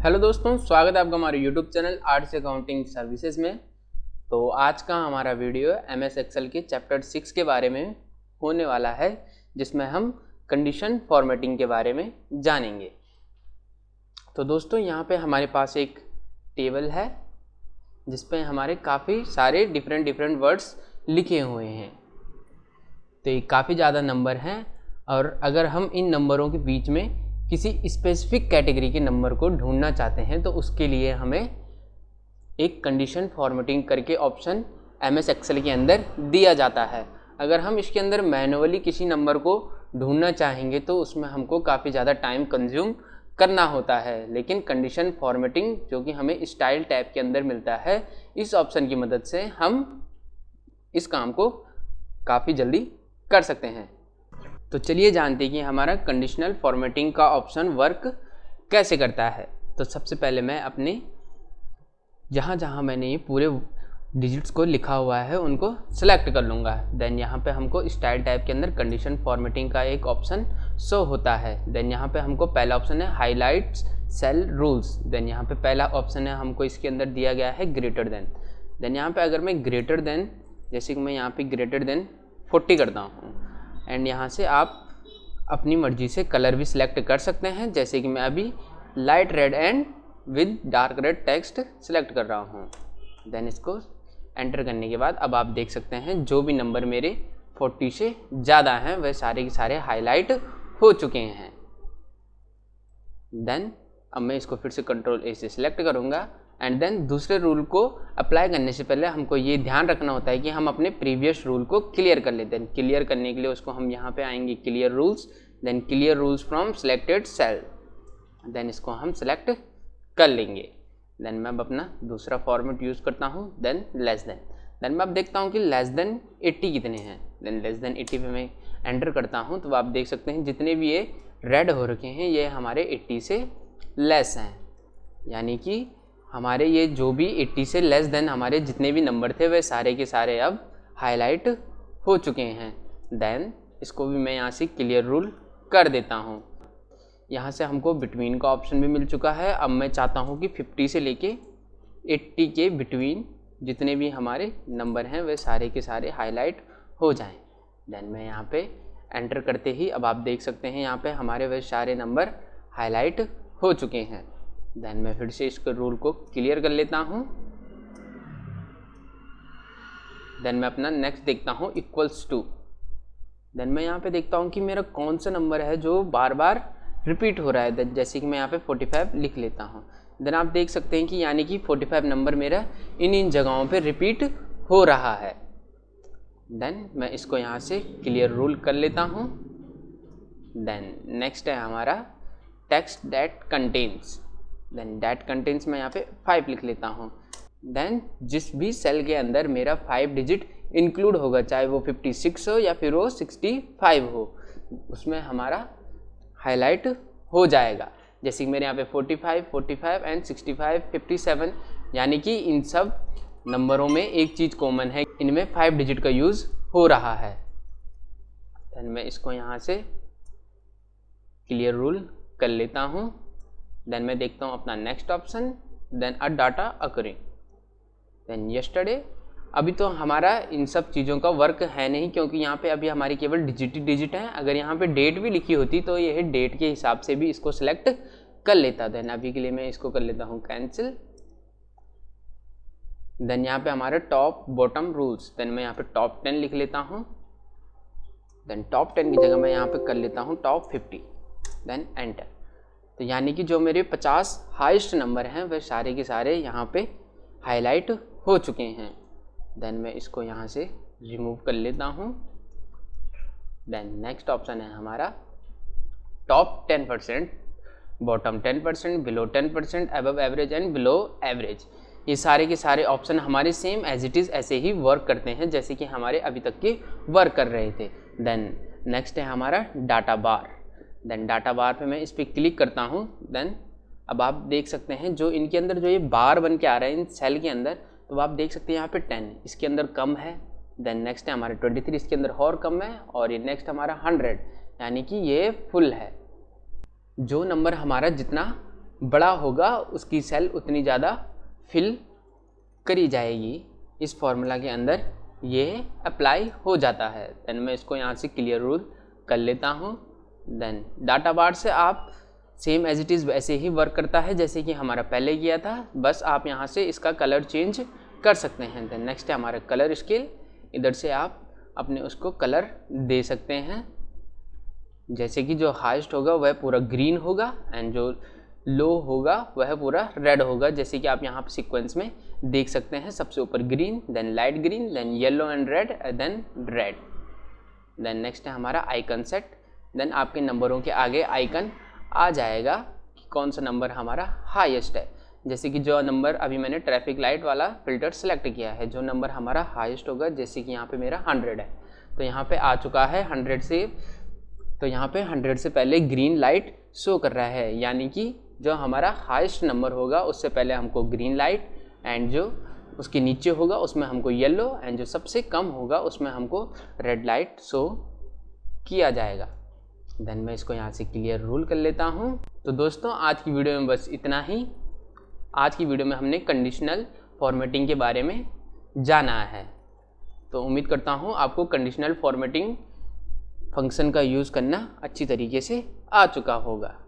Hello दोस्तों, स्वागत है आपका हमारे YouTube channel arts accounting services में। तो आज का हमारा वीडियो एमएस एक्सेल के चैप्टर 6 के बारे में होने वाला है, जिसमें हम कंडीशन फॉर्मेटिंग के बारे में जानेंगे। तो दोस्तों, यहाँ पे हमारे पास एक टेबल है जिसपे हमारे काफ़ी सारे डिफरेंट वर्ड्स लिखे हुए हैं। तो ये काफ़ी ज़्यादा नंबर हैं और अगर हम इन नंबरों के बीच में किसी स्पेसिफिक कैटेगरी के नंबर को ढूंढना चाहते हैं तो उसके लिए हमें एक कंडीशन फॉर्मेटिंग करके ऑप्शन एमएस एक्सेल के अंदर दिया जाता है। अगर हम इसके अंदर मैनुअली किसी नंबर को ढूंढना चाहेंगे तो उसमें हमको काफ़ी ज़्यादा टाइम कंज्यूम करना होता है, लेकिन कंडीशन फॉर्मेटिंग जो कि हमें स्टाइल टैब के अंदर मिलता है, इस ऑप्शन की मदद से हम इस काम को काफ़ी जल्दी कर सकते हैं। तो चलिए जानते हैं कि हमारा कंडीशनल फॉर्मेटिंग का ऑप्शन वर्क कैसे करता है। तो सबसे पहले मैं अपने जहाँ मैंने ये पूरे डिजिट्स को लिखा हुआ है उनको सेलेक्ट कर लूँगा। देन यहाँ पे हमको स्टाइल टाइप के अंदर कंडीशन फॉर्मेटिंग का एक ऑप्शन शो होता है। देन यहाँ पे हमको पहला ऑप्शन है हाईलाइट्स सेल रूल्स। देन यहाँ पे पहला ऑप्शन है हमको इसके अंदर दिया गया है ग्रेटर देन। देन यहाँ पे अगर मैं ग्रेटर देन, जैसे कि मैं यहाँ पे ग्रेटर देन 40 करता हूँ, एंड यहाँ से आप अपनी मर्जी से कलर भी सिलेक्ट कर सकते हैं, जैसे कि मैं अभी light red and with dark red text select कर रहा हूँ। देन इसको एंटर करने के बाद अब आप देख सकते हैं जो भी नंबर मेरे 40 से ज़्यादा हैं वह सारे के सारे हाईलाइट हो चुके हैं। देन अब मैं इसको फिर से कंट्रोल ए से सिलेक्ट करूँगा एंड देन दूसरे रूल को अप्लाई करने से पहले हमको ये ध्यान रखना होता है कि हम अपने प्रीवियस रूल को क्लियर कर लेते हैं। क्लियर करने के लिए उसको हम यहाँ पे आएंगे clear rules, then clear rules from selected cell, then इसको हम सेलेक्ट कर लेंगे। देन मैं अब अपना दूसरा फॉर्मेट यूज़ करता हूँ, देन लेस देन मैं अब देखता हूँ कि लेस देन 80 कितने हैं। देन लेस देन 80 पे मैं एंटर करता हूँ तो आप देख सकते हैं जितने भी ये रेड हो रखे हैं ये हमारे 80 से लेस हैं, यानी कि हमारे ये जो भी 80 से लेस देन हमारे जितने भी नंबर थे वे सारे के सारे अब हाईलाइट हो चुके हैं। देन इसको भी मैं यहाँ से क्लियर रूल कर देता हूँ। यहाँ से हमको बिटवीन का ऑप्शन भी मिल चुका है। अब मैं चाहता हूँ कि 50 से लेके 80 के बिटवीन जितने भी हमारे नंबर हैं वे सारे के सारे हाईलाइट हो जाएं। देन मैं यहाँ पे एंटर करते ही अब आप देख सकते हैं यहाँ पे हमारे वे सारे नंबर हाईलाइट हो चुके हैं। देन मैं फिर से इसके रूल को क्लियर कर लेता हूँ। देन मैं अपना नेक्स्ट देखता हूँ इक्वल्स टू। देन मैं यहाँ पे देखता हूँ कि मेरा कौन सा नंबर है जो बार बार रिपीट हो रहा है। देन जैसे कि मैं यहाँ पे 45 लिख लेता हूँ। देन आप देख सकते हैं कि यानी कि 45 नंबर मेरा इन जगहों पे रिपीट हो रहा है। देन मैं इसको यहाँ से क्लियर रूल कर लेता हूँ। देन नेक्स्ट है हमारा text that contains. Then that contents में यहाँ पे 5 लिख लेता हूँ। देन जिस भी सेल के अंदर मेरा 5 डिजिट इंक्लूड होगा, चाहे वो 56 हो या फिर वो 65 हो, उसमें हमारा हाईलाइट हो जाएगा। जैसे कि मेरे यहाँ पे 45 एंड 65, 57, यानी कि इन सब नंबरों में एक चीज़ कॉमन है, इनमें 5 डिजिट का यूज़ हो रहा है। देन मैं इसको यहाँ से क्लियर रूल कर लेता हूँ। देन मैं देखता हूँ अपना next option, then a data occurring, then yesterday. अभी तो हमारा इन सब चीज़ों का वर्क है नहीं, क्योंकि यहाँ पे अभी हमारी केवल डिजिट है। अगर यहाँ पे डेट भी लिखी होती तो यह डेट के हिसाब से भी इसको सिलेक्ट कर लेता। देन अभी के लिए मैं इसको कर लेता हूँ कैंसिल। देन यहाँ पे हमारे टॉप बॉटम रूल्स, देन मैं यहाँ पे टॉप 10 लिख लेता हूँ। देन टॉप 10 की जगह मैं यहाँ पे कर लेता हूँ टॉप 50, देन एंटर। तो यानी कि जो मेरे 50 हाईएस्ट नंबर हैं वह सारे के सारे यहाँ पे हाईलाइट हो चुके हैं। देन मैं इसको यहाँ से रिमूव कर लेता हूँ। देन नेक्स्ट ऑप्शन है हमारा top 10%, bottom 10%, below 10%, above average and below average. ये सारे के सारे ऑप्शन हमारे सेम एज इट इज़ ऐसे ही वर्क करते हैं जैसे कि हमारे अभी तक के वर्क कर रहे थे। देन नेक्स्ट है हमारा डाटा बार। देन डाटा बार पे मैं इस पर क्लिक करता हूँ। देन अब आप देख सकते हैं जो इनके अंदर जो ये बार बन के आ रहे हैं इन सेल के अंदर, तो आप देख सकते हैं यहाँ पे 10 इसके अंदर कम है। देन नेक्स्ट है हमारे 23 इसके अंदर और कम है, और ये नेक्स्ट हमारा 100, यानी कि ये फुल है। जो नंबर हमारा जितना बड़ा होगा उसकी सेल उतनी ज़्यादा फिल करी जाएगी। इस फॉर्मूला के अंदर ये अप्लाई हो जाता है। देन मैं इसको यहाँ से क्लियर रूल कर लेता हूँ। देन डाटा बार से आप सेम एज इट इज़ वैसे ही वर्क करता है जैसे कि हमारा पहले किया था, बस आप यहाँ से इसका कलर चेंज कर सकते हैं। देन नेक्स्ट है हमारा कलर स्केल। इधर से आप अपने उसको कलर दे सकते हैं, जैसे कि जो हाईएस्ट होगा वह पूरा ग्रीन होगा एंड जो लो होगा वह पूरा रेड होगा, जैसे कि आप यहाँ पर सीक्वेंस में देख सकते हैं। सबसे ऊपर green, then light green, then yellow and red, then red. Then next है हमारा आइकन सेट। देन आपके नंबरों के आगे आइकन आ जाएगा कि कौन सा नंबर हमारा हाईएस्ट है। जैसे कि जो नंबर अभी मैंने ट्रैफिक लाइट वाला फ़िल्टर सेलेक्ट किया है, जो नंबर हमारा हाईएस्ट होगा, जैसे कि यहाँ पे मेरा 100 है, तो यहाँ पे आ चुका है 100 से, तो यहाँ पे 100 से पहले ग्रीन लाइट शो कर रहा है, यानी कि जो हमारा हाईएस्ट नंबर होगा उससे पहले हमको ग्रीन लाइट एंड जो उसके नीचे होगा उसमें हमको येलो एंड जो सबसे कम होगा उसमें हमको रेड लाइट शो किया जाएगा। देन मैं इसको यहाँ से क्लियर रूल कर लेता हूँ। तो दोस्तों आज की वीडियो में बस इतना ही। आज की वीडियो में हमने कंडीशनल फॉर्मेटिंग के बारे में जाना है। तो उम्मीद करता हूँ आपको कंडीशनल फॉर्मेटिंग फंक्शन का यूज़ करना अच्छी तरीके से आ चुका होगा।